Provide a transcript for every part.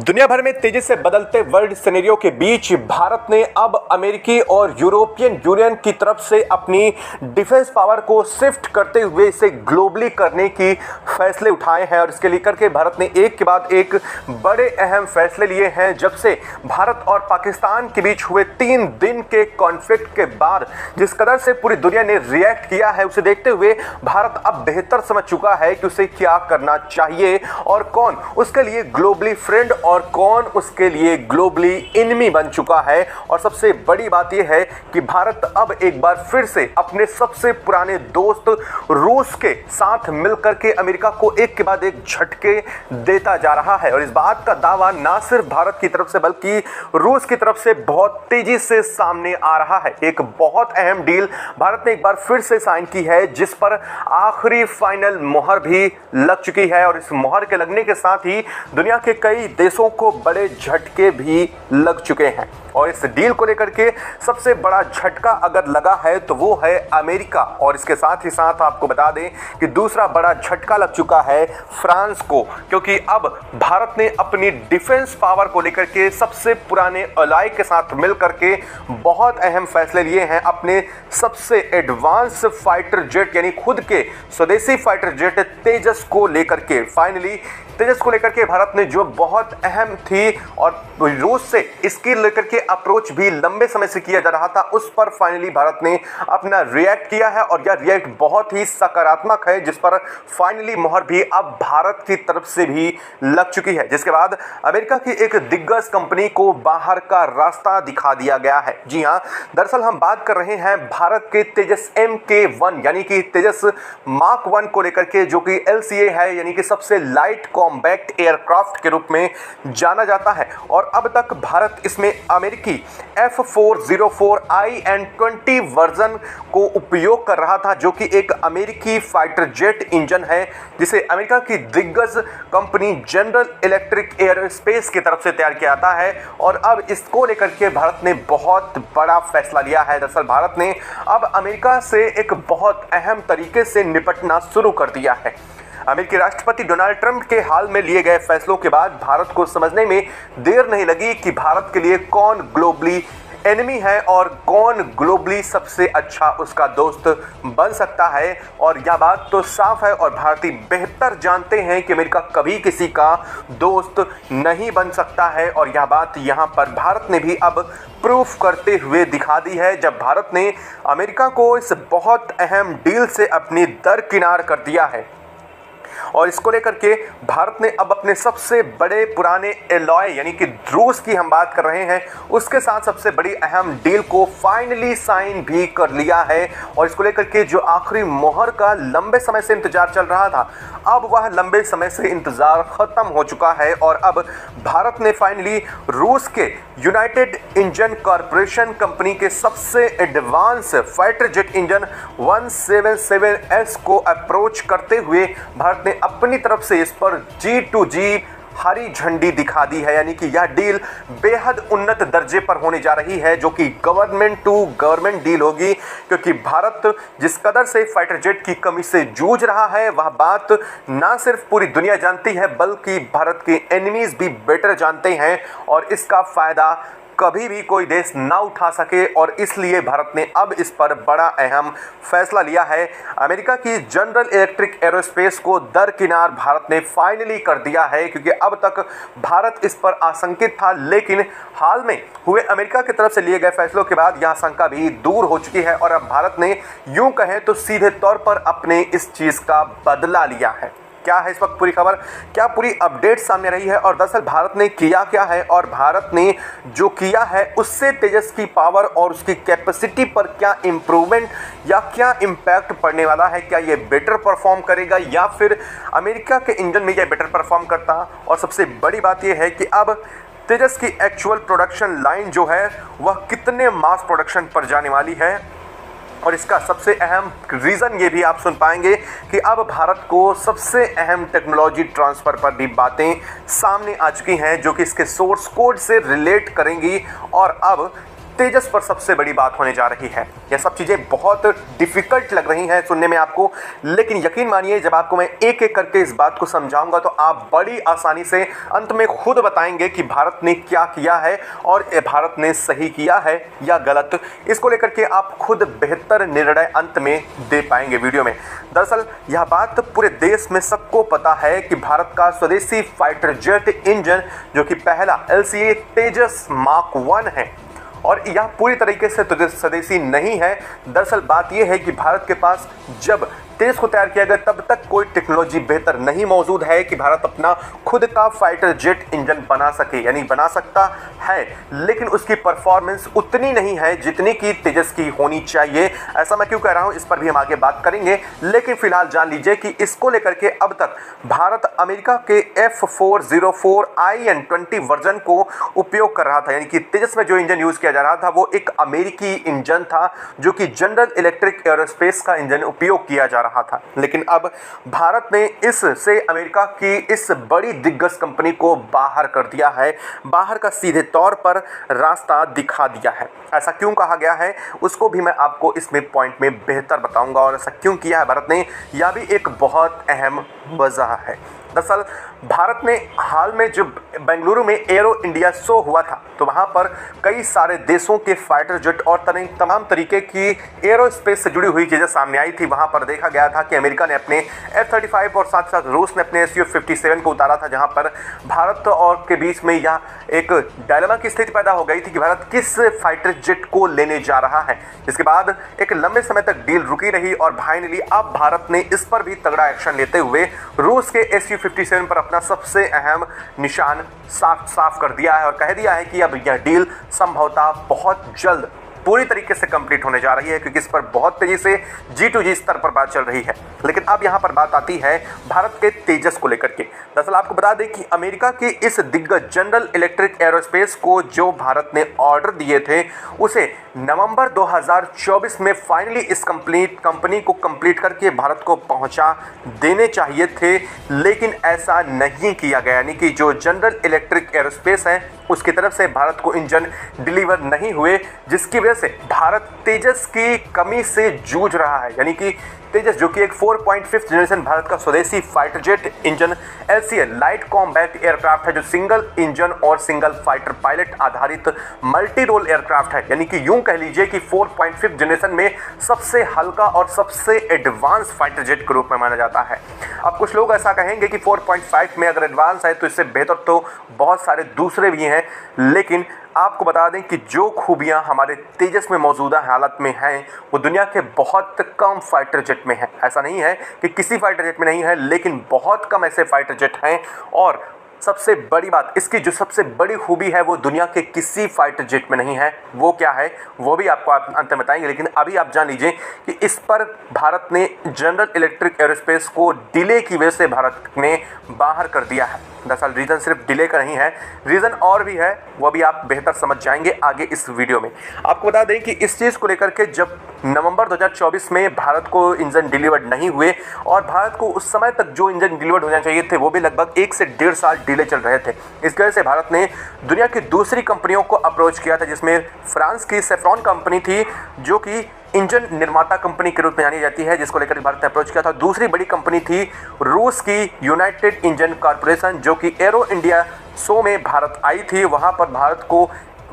दुनिया भर में तेजी से बदलते वर्ल्ड सिनेरियो के बीच भारत ने अब अमेरिकी और यूरोपियन यूनियन की तरफ से अपनी डिफेंस पावर को शिफ्ट करते हुए इसे ग्लोबली करने की फैसले उठाए हैं और इसके लेकर के भारत ने एक के बाद एक बड़े अहम फैसले लिए हैं। जब से भारत और पाकिस्तान के बीच हुए 3 दिन के कॉन्फ्लिक्ट के बाद जिस कदर से पूरी दुनिया ने रिएक्ट किया है, उसे देखते हुए भारत अब बेहतर समझ चुका है कि उसे क्या करना चाहिए और कौन उसके लिए ग्लोबली फ्रेंड और कौन उसके लिए ग्लोबली एनिमी बन चुका है। और सबसे बड़ी बात यह है कि भारत अब एक बार फिर से अपने सबसे पुराने दोस्त रूस के साथ मिलकर के अमेरिका को एक के बाद एक झटके देता जा रहा है। और इस बात का दावा ना सिर्फ भारत की तरफ से बल्कि रूस की तरफ से बहुत तेजी से सामने आ रहा है। एक बहुत अहम डील भारत ने एक बार फिर से साइन की है जिस पर आखिरी फाइनल मोहर भी लग चुकी है और इस मोहर के लगने के साथ ही दुनिया के कई देशों को बड़े झटके भी लग चुके हैं। और इस डील को लेकर के सबसे बड़ा झटका अगर लगा है तो वो है अमेरिका। और इसके साथ ही साथ आपको बता दें कि दूसरा बड़ा झटका लग चुका है फ्रांस को, क्योंकि अब भारत ने अपनी डिफेंस पावर को लेकर के सबसे पुराने अलाय के साथ मिलकर के बहुत अहम फैसले लिए हैं। अपने सबसे एडवांस फाइटर जेट यानी खुद के स्वदेशी फाइटर जेट तेजस को लेकर के फाइनली तेजस को लेकर के भारत ने जो बहुत अहम थी और रूस से इसकी लेकर के अप्रोच भी लंबे समय से किया जा रहा था, उस पर फाइनली भारत ने अपना रिएक्ट किया है और यह रिएक्ट बहुत ही सकारात्मक है जिस पर फाइनली मोहर भी अब भारत की तरफ से भी लग चुकी है, जिसके बाद अमेरिका की एक दिग्गज कंपनी को बाहर का रास्ता दिखा दिया गया है। जी हाँ, दरअसल हम बात कर रहे हैं भारत के तेजस MK1 यानी कि तेजस मार्क 1 को लेकर के, जो कि LCA है यानी कि सबसे लाइट कॉम्बैक्ट एयरक्राफ्ट के रूप में जाना जाता है। और अब तक भारत इसमें अमेरिकी F404I-20 वर्जन को उपयोग कर रहा था, जो कि एक अमेरिकी फाइटर जेट इंजन है जिसे अमेरिका की दिग्गज कंपनी जनरल इलेक्ट्रिक एयरस्पेस की तरफ से तैयार किया जाता है। और अब इसको लेकर के भारत ने बहुत बड़ा फैसला लिया है। दरअसल भारत ने अब अमेरिका से एक बहुत अहम तरीके से निपटना शुरू कर दिया है। अमेरिकी राष्ट्रपति डोनाल्ड ट्रंप के हाल में लिए गए फैसलों के बाद भारत को समझने में देर नहीं लगी कि भारत के लिए कौन ग्लोबली एनिमी है और कौन ग्लोबली सबसे अच्छा उसका दोस्त बन सकता है। और यह बात तो साफ है और भारतीय बेहतर जानते हैं कि अमेरिका कभी किसी का दोस्त नहीं बन सकता है। और यह बात यहाँ पर भारत ने भी अब प्रूफ करते हुए दिखा दी है जब भारत ने अमेरिका को इस बहुत अहम डील से अपनी दरकिनार कर दिया है। और इसको लेकर के भारत ने अब अपने सबसे बड़े पुराने एलॉय यानी कि रूस की हम बात कर रहे हैं, उसके साथ सबसे बड़ी अहम डील को फाइनली साइन भी कर लिया है। और इसको लेकर के जो आखिरी मोहर का लंबे समय से इंतजार चल रहा था, अब वह लंबे समय से इंतजार खत्म हो चुका है। और अब भारत ने फाइनली रूस के यूनाइटेड इंजन कॉरपोरेशन कंपनी के सबसे advance fighter jet engine 177S को अप्रोच करते हुए भारत ने अपनी तरफ से इस पर G2G हरी झंडी दिखा दी है। यानी कि यह डील बेहद उन्नत दर्जे पर होने जा रही है, जो कि गवर्नमेंट टू गवर्नमेंट डील होगी, क्योंकि भारत जिस कदर से फाइटर जेट की कमी से जूझ रहा है वह बात ना सिर्फ पूरी दुनिया जानती है बल्कि भारत के एनिमीज भी बेटर जानते हैं। और इसका फायदा कभी भी कोई देश ना उठा सके और इसलिए भारत ने अब इस पर बड़ा अहम फैसला लिया है। अमेरिका की जनरल इलेक्ट्रिक एरोस्पेस को दरकिनार भारत ने फाइनली कर दिया है, क्योंकि अब तक भारत इस पर आशंकित था, लेकिन हाल में हुए अमेरिका की तरफ से लिए गए फैसलों के बाद यह आशंका भी दूर हो चुकी है। और अब भारत ने यूं कहें तो सीधे तौर पर अपने इस चीज़ का बदला लिया है। क्या है इस वक्त पूरी खबर, क्या पूरी अपडेट सामने रही है और दरअसल भारत ने किया क्या है और भारत ने जो किया है उससे तेजस की पावर और उसकी कैपेसिटी पर क्या इम्प्रूवमेंट या क्या इम्पैक्ट पड़ने वाला है। क्या ये बेटर परफॉर्म करेगा या फिर अमेरिका के इंजन में ये बेटर परफॉर्म करता। और सबसे बड़ी बात यह है कि अब तेजस की एक्चुअल प्रोडक्शन लाइन जो है वह कितने मास प्रोडक्शन पर जाने वाली है। और इसका सबसे अहम रीज़न ये भी आप सुन पाएंगे कि अब भारत को सबसे अहम टेक्नोलॉजी ट्रांसफ़र पर भी बातें सामने आ चुकी हैं, जो कि इसके सोर्स कोड से रिलेट करेंगी। और अब तेजस पर सबसे बड़ी बात होने जा रही है। यह सब चीज़ें बहुत डिफिकल्ट लग रही हैं सुनने में आपको, लेकिन यकीन मानिए जब आपको मैं एक एक करके इस बात को समझाऊंगा तो आप बड़ी आसानी से अंत में खुद बताएंगे कि भारत ने क्या किया है और भारत ने सही किया है या गलत। इसको लेकर के आप खुद बेहतर निर्णय अंत में दे पाएंगे वीडियो में। दरअसल यह बात पूरे देश में सबको पता है कि भारत का स्वदेशी फाइटर जेट इंजन जो कि पहला LCA तेजस मार्क 1 है और यह पूरी तरीके से स्वदेशी नहीं है। दरअसल बात यह है कि भारत के पास जब तेजस को तैयार किया गया तब तक कोई टेक्नोलॉजी बेहतर नहीं मौजूद है कि भारत अपना खुद का फाइटर जेट इंजन बना सके, यानी बना सकता है लेकिन उसकी परफॉर्मेंस उतनी नहीं है जितनी कि तेजस की होनी चाहिए। ऐसा मैं क्यों कह रहा हूं इस पर भी हम आगे बात करेंगे, लेकिन फिलहाल जान लीजिए कि इसको लेकर के अब तक भारत अमेरिका के F404 IN-20 वर्जन को उपयोग कर रहा था, यानी कि तेजस में जो इंजन यूज किया जा रहा था वो एक अमेरिकी इंजन था जो कि जनरल इलेक्ट्रिक एरोस्पेस का इंजन उपयोग किया जा रहा था। लेकिन अब भारत ने इससे अमेरिका की इस बड़ी दिग्गज कंपनी को बाहर कर दिया है, बाहर का सीधे तौर पर रास्ता दिखा दिया है। ऐसा क्यों कहा गया है उसको भी मैं आपको इसमें पॉइंट में बेहतर बताऊंगा और ऐसा क्यों किया है भारत ने, यह भी एक बहुत अहम वजह है। दरअसल भारत ने हाल में जब बेंगलुरु में एरो इंडिया शो हुआ था तो वहाँ पर कई सारे देशों के फाइटर जेट और तमाम तरीके की एरोस्पेस से जुड़ी हुई चीज़ें सामने आई थी। वहाँ पर देखा गया था कि अमेरिका ने अपने F-35 और साथ साथ रूस ने अपने Su-57 को उतारा था, जहाँ पर भारत और के बीच में यह एक डायलेमा की स्थिति पैदा हो गई थी कि भारत किस फाइटर जेट को लेने जा रहा है। इसके बाद एक लंबे समय तक डील रुकी रही और फाइनली अब भारत ने इस पर भी तगड़ा एक्शन लेते हुए रूस के Su-57 पर अपना सबसे अहम निशान साफ कर दिया है और कह दिया है कि अब यह डील संभवतः बहुत जल्द पूरी तरीके से कंप्लीट होने जा रही है, क्योंकि इस पर बहुत तेजी से G2G स्तर पर बात चल रही है। लेकिन अब यहाँ पर बात आती है भारत के तेजस को लेकर के। दरअसल आपको बता दें कि अमेरिका के इस दिग्गज जनरल इलेक्ट्रिक एरोस्पेस को जो भारत ने ऑर्डर दिए थे उसे नवंबर 2024 में फाइनली इस कंपनी को कंप्लीट करके भारत को पहुंचा देने चाहिए थे, लेकिन ऐसा नहीं किया गया। यानी कि जो जनरल इलेक्ट्रिक एरोस्पेस है उसकी तरफ से भारत को इंजन डिलीवर नहीं हुए, जिसकी वजह से भारत तेजस की कमी से जूझ रहा है। यानी कि तेजस जो कि एक 4.5 जनरेशन भारत का स्वदेशी fighter jet engine LCA light combat aircraft है, जो सिंगल इंजन और सिंगल फाइटर पायलट आधारित मल्टी रोल एयरक्राफ्ट है। यानी कि यूं कह लीजिए कि 4.5 जनरेशन में सबसे हल्का और सबसे एडवांस फाइटर जेट के रूप में माना जाता है। अब कुछ लोग ऐसा कहेंगे कि 4.5 में अगर एडवांस है तो इससे बेहतर तो बहुत सारे दूसरे भी हैं, लेकिन आपको बता दें कि जो खूबियां हमारे तेजस में मौजूदा हालत में हैं वो दुनिया के बहुत कम फाइटर जेट में है। ऐसा नहीं है कि किसी फाइटर जेट में नहीं है, लेकिन बहुत कम ऐसे फाइटर जेट हैं और सबसे बड़ी बात, इसकी जो सबसे बड़ी खूबी है वो दुनिया के किसी फाइटर जेट में नहीं है। वो क्या है वो भी आपको अंत में बताएंगे, लेकिन अभी आप जान लीजिए कि इस पर भारत ने जनरल इलेक्ट्रिक एरोस्पेस को डिले की वजह से भारत ने बाहर कर दिया है। दरअसल रीज़न सिर्फ डिले का नहीं है, रीज़न और भी है, वो भी आप बेहतर समझ जाएंगे आगे इस वीडियो में। आपको बता दें कि इस चीज़ को लेकर के जब नवंबर 2024 में भारत को इंजन डिलीवर्ड नहीं हुए और भारत को उस समय तक जो इंजन डिलीवर्ड होना चाहिए थे वो भी लगभग 1 से 1.5 साल डिले चल रहे थे। इस वजह से भारत ने दुनिया की दूसरी कंपनियों को अप्रोच किया था, जिसमें फ्रांस की सेफ्रॉन कंपनी थी जो कि इंजन निर्माता कंपनी के रूप में जानी जाती है, जिसको लेकर भारत ने अप्रोच किया था। दूसरी बड़ी कंपनी थी रूस की यूनाइटेड इंजन कॉर्पोरेशन, जो कि एरो इंडिया शो में भारत आई थी। वहां पर भारत को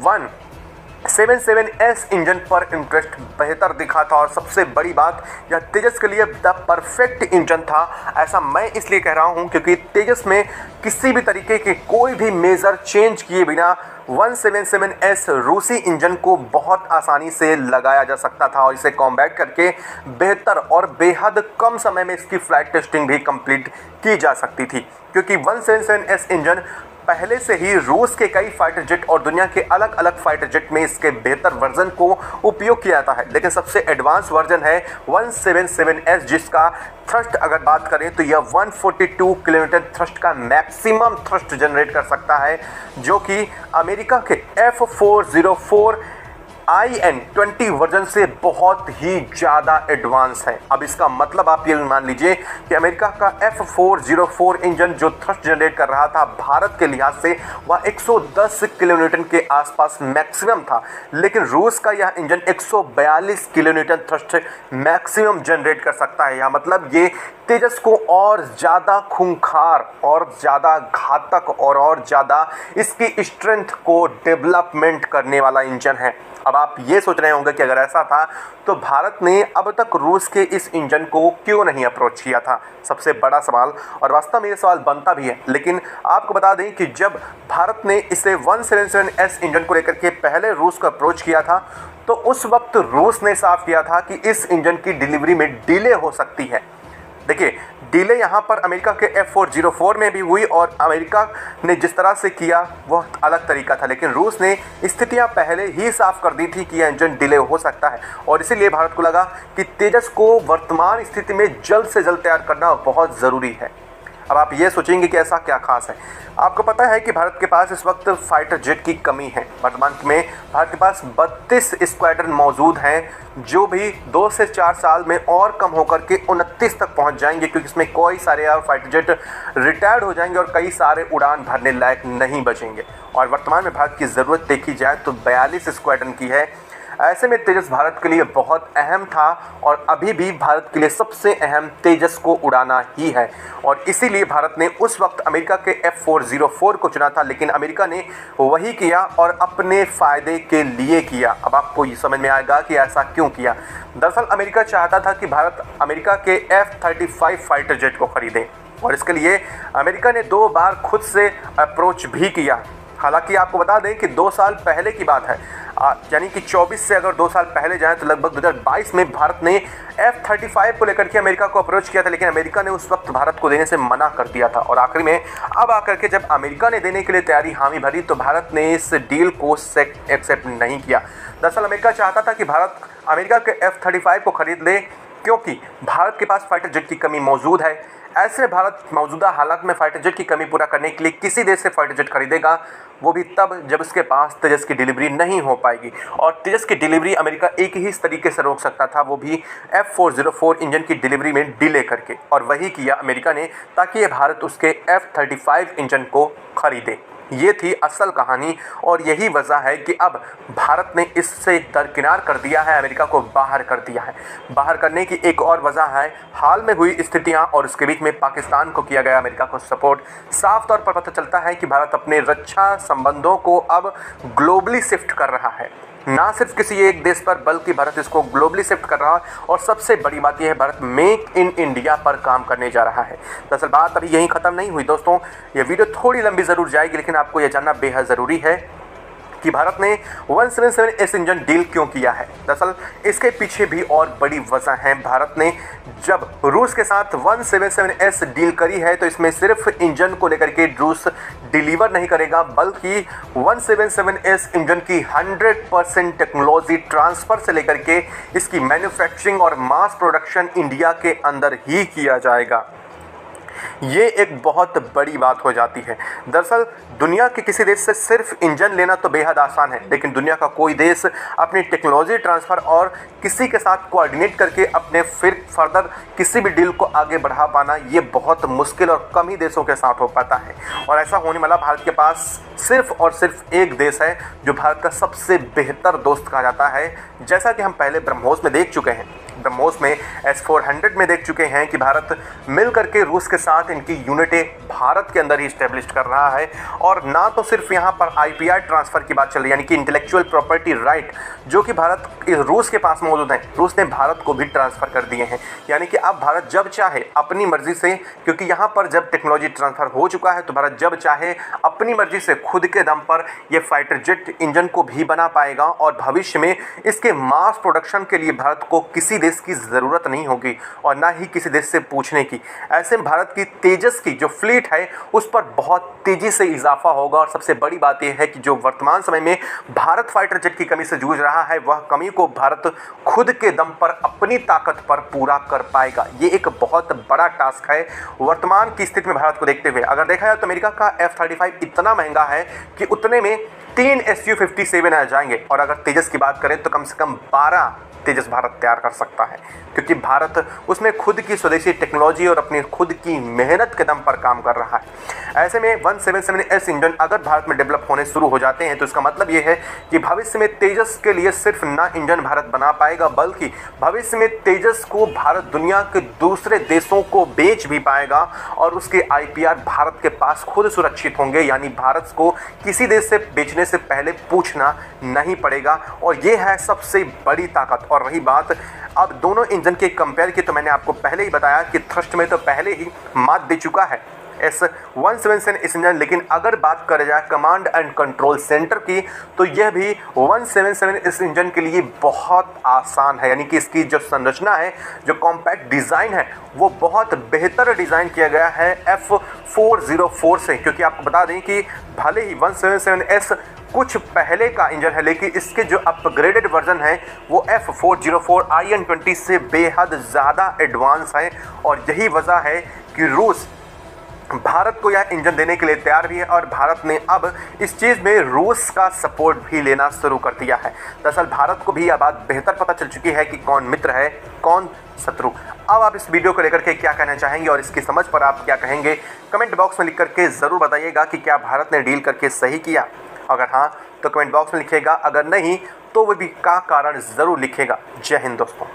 177S इंजन पर इंटरेस्ट बेहतर दिखा था और सबसे बड़ी बात यह तेजस के लिए द परफेक्ट इंजन था। ऐसा मैं इसलिए कह रहा हूं क्योंकि तेजस में किसी भी तरीके के कोई भी मेजर चेंज किए बिना 177S रूसी इंजन को बहुत आसानी से लगाया जा सकता था और इसे कॉम्बैट करके बेहतर और बेहद कम समय में इसकी फ्लाइट टेस्टिंग भी कंप्लीट की जा सकती थी, क्योंकि 177S इंजन पहले से ही रूस के कई फाइटर जेट और दुनिया के अलग अलग फाइटर जेट में इसके बेहतर वर्जन को उपयोग किया जाता है। लेकिन सबसे एडवांस वर्जन है 177S, जिसका थ्रस्ट अगर बात करें तो यह 142 किलोमीटर थ्रस्ट का मैक्सिमम थ्रस्ट जनरेट कर सकता है, जो कि अमेरिका के F404 IN-20 वर्जन से बहुत ही ज़्यादा एडवांस है। अब इसका मतलब आप ये मान लीजिए कि अमेरिका का F404 इंजन जो थ्रस्ट जनरेट कर रहा था भारत के लिहाज से वह 110 किलोन्यूटन के आसपास मैक्सिमम था, लेकिन रूस का यह engine 142 kilonewton thrust maximum generate कर सकता है। यह मतलब ये तेजस को और ज़्यादा खूंखार और ज़्यादा घातक और ज़्यादा इसकी स्ट्रेंथ को डेवलपमेंट करने वाला इंजन है। अब आप ये सोच रहे होंगे कि अगर ऐसा था तो भारत ने अब तक रूस के इस इंजन को क्यों नहीं अप्रोच किया था, सबसे बड़ा सवाल। और वास्तव में ये सवाल बनता भी है, लेकिन आपको बता दें कि जब भारत ने इसे 177S इंजन को लेकर के पहले रूस को अप्रोच किया था तो उस वक्त रूस ने साफ किया था कि इस इंजन की डिलीवरी में डिले हो सकती है। देखिए, डिले यहाँ पर अमेरिका के F404 में भी हुई और अमेरिका ने जिस तरह से किया वह अलग तरीका था, लेकिन रूस ने स्थितियाँ पहले ही साफ कर दी थी कि यह इंजन डिले हो सकता है और इसीलिए भारत को लगा कि तेजस को वर्तमान स्थिति में जल्द से जल्द तैयार करना बहुत ज़रूरी है। अब आप ये सोचेंगे कि ऐसा क्या खास है। आपको पता है कि भारत के पास इस वक्त फाइटर जेट की कमी है। वर्तमान में भारत के पास 32 स्क्वाड्रन मौजूद हैं जो भी 2 से 4 साल में और कम होकर के 29 तक पहुंच जाएंगे, क्योंकि इसमें कई सारे और फाइटर जेट रिटायर्ड हो जाएंगे और कई सारे उड़ान भरने लायक नहीं बचेंगे। और वर्तमान में भारत की ज़रूरत देखी जाए तो 42 स्क्वाड्रन की है। ऐसे में तेजस भारत के लिए बहुत अहम था और अभी भी भारत के लिए सबसे अहम तेजस को उड़ाना ही है और इसीलिए भारत ने उस वक्त अमेरिका के F404 को चुना था, लेकिन अमेरिका ने वही किया और अपने फ़ायदे के लिए किया। अब आपको ये समझ में आएगा कि ऐसा क्यों किया। दरअसल अमेरिका चाहता था कि भारत अमेरिका के F-35 फाइटर जेट को खरीदे और इसके लिए अमेरिका ने 2 बार खुद से अप्रोच भी किया। हालांकि आपको बता दें कि 2 साल पहले की बात है, यानी कि 24 से अगर 2 साल पहले जाएं तो लगभग 2022 में भारत ने F-35 को लेकर के अमेरिका को अप्रोच किया था, लेकिन अमेरिका ने उस वक्त भारत को देने से मना कर दिया था। और आखिरी में अब आकर के जब अमेरिका ने देने के लिए तैयारी हामी भरी तो भारत ने इस डील को एक्सेप्ट नहीं किया। दरअसल अमेरिका चाहता था कि भारत अमेरिका के F-35 को खरीद ले, क्योंकि भारत के पास फाइटर जेट की कमी मौजूद है। ऐसे में भारत मौजूदा हालात में फाइटर जेट की कमी पूरा करने के लिए किसी देश से फाइटर जेट खरीदेगा, वो भी तब जब उसके पास तेजस की डिलीवरी नहीं हो पाएगी। और तेजस की डिलीवरी अमेरिका एक ही तरीके से रोक सकता था, वो भी F404 इंजन की डिलीवरी में डिले करके, और वही किया अमेरिका ने ताकि भारत उसके F-35 इंजन को खरीदे। ये थी असल कहानी और यही वजह है कि अब भारत ने इससे दरकिनार कर दिया है, अमेरिका को बाहर कर दिया है। बाहर करने की एक और वजह है हाल में हुई स्थितियां और उसके बीच में पाकिस्तान को किया गया अमेरिका को सपोर्ट। साफ तौर पर पता चलता है कि भारत अपने रक्षा संबंधों को अब ग्लोबली शिफ्ट कर रहा है, ना सिर्फ किसी एक देश पर, बल्कि भारत इसको ग्लोबली शिफ्ट कर रहा है। और सबसे बड़ी बात यह है, भारत मेक इन इंडिया पर काम करने जा रहा है। दरअसल बात अभी यहीं ख़त्म नहीं हुई दोस्तों, ये वीडियो थोड़ी लंबी ज़रूर जाएगी, लेकिन आपको यह जानना बेहद ज़रूरी है कि भारत ने 177S इंजन डील क्यों किया है। दरअसल इसके पीछे भी और बड़ी वजह है। भारत ने जब रूस के साथ 177S डील करी है तो इसमें सिर्फ इंजन को लेकर के रूस डिलीवर नहीं करेगा, बल्कि 177S इंजन की 100% टेक्नोलॉजी ट्रांसफ़र से लेकर के इसकी मैन्युफैक्चरिंग और मास प्रोडक्शन इंडिया के अंदर ही किया जाएगा। ये एक बहुत बड़ी बात हो जाती है। दरअसल दुनिया के किसी देश से सिर्फ इंजन लेना तो बेहद आसान है, लेकिन दुनिया का कोई देश अपनी टेक्नोलॉजी ट्रांसफ़र और किसी के साथ कोऑर्डिनेट करके अपने फिर फर्दर किसी भी डील को आगे बढ़ा पाना ये बहुत मुश्किल और कम ही देशों के साथ हो पाता है। और ऐसा होने वाला भारत के पास सिर्फ और सिर्फ एक देश है जो भारत का सबसे बेहतर दोस्त कहा जाता है। जैसा कि हम पहले ब्रह्मोस में देख चुके हैं, ब्रह्मोस में S-400 में देख चुके हैं कि भारत मिल करके रूस के साथ इनकी यूनिटें भारत के अंदर ही इस्टेब्लिश कर रहा है। और ना तो सिर्फ यहाँ पर IPR ट्रांसफ़र की बात चल रही है, यानी कि इंटेलेक्चुअल प्रॉपर्टी राइट जो कि भारत रूस के पास मौजूद है, रूस ने भारत को भी ट्रांसफ़र कर दिए हैं। यानी कि अब भारत जब चाहे अपनी मर्ज़ी से, क्योंकि यहाँ पर जब टेक्नोलॉजी ट्रांसफ़र हो चुका है तो भारत जब चाहे अपनी मर्ज़ी से खुद के दम पर ये फाइटर जेट इंजन को भी बना पाएगा और भविष्य में इसके मास प्रोडक्शन के लिए भारत को किसी देश की ज़रूरत नहीं होगी और ना ही किसी देश से पूछने की। ऐसे में भारत की तेजस की जो फ्लीट है उस पर बहुत तेज़ी से इजाफा होगा। और सबसे बड़ी बात यह है कि जो वर्तमान समय में भारत फाइटर जेट की कमी से जूझ रहा है, वह कमी को भारत खुद के दम पर अपनी ताकत पर पूरा कर पाएगा। ये एक बहुत बड़ा टास्क है वर्तमान की स्थिति में भारत को देखते हुए। अगर देखा जाए तो अमेरिका का F-35 इतना महंगा है कि उतने में 3 Su-57 आ जाएंगे। और अगर तेजस की बात करें तो कम से कम 12 तेजस भारत तैयार कर सकता है, क्योंकि भारत उसमें खुद की स्वदेशी टेक्नोलॉजी और अपनी खुद की मेहनत के दम पर काम कर रहा है। ऐसे में 177S इंजन अगर भारत में डेवलप होने शुरू हो जाते हैं तो इसका मतलब ये है कि भविष्य में तेजस के लिए सिर्फ ना इंजन भारत बना पाएगा, बल्कि भविष्य में तेजस को भारत दुनिया के दूसरे देशों को बेच भी पाएगा और उसके IPR भारत के पास खुद सुरक्षित होंगे, यानी भारत को किसी देश से बेचने से पहले पूछना नहीं पड़ेगा। और ये है सबसे बड़ी ताकत। और रही बात अब दोनों इंजन के कंपेयर की, तो मैंने आपको पहले ही बताया कि थ्रस्ट में तो पहले ही मात दे चुका है S-177 इस इंजन। लेकिन अगर बात करें जाए कमांड एंड कंट्रोल सेंटर की, तो यह भी 177 इस इंजन के लिए बहुत आसान है, यानी कि इसकी जो संरचना है, जो कॉम्पैक्ट डिज़ाइन है, वो बहुत बेहतर डिज़ाइन किया गया है F404 से। क्योंकि आपको बता दें कि भले ही 177S कुछ पहले का इंजन है, लेकिन इसके जो अपग्रेडेड वर्जन है वो F404 IN20 से बेहद ज़्यादा एडवांस है। और यही वजह है कि रूस भारत को यह इंजन देने के लिए तैयार भी है और भारत ने अब इस चीज़ में रूस का सपोर्ट भी लेना शुरू कर दिया है। दरअसल भारत को भी यह बात बेहतर पता चल चुकी है कि कौन मित्र है कौन शत्रु। अब आप इस वीडियो को लेकर के क्या कहना चाहेंगे और इसकी समझ पर आप क्या कहेंगे, कमेंट बॉक्स में लिख करके ज़रूर बताइएगा कि क्या भारत ने डील करके सही किया। अगर हाँ तो कमेंट बॉक्स में लिखिएगा, अगर नहीं तो वो भी का कारण ज़रूर लिखिएगा। जय हिंद दोस्तों।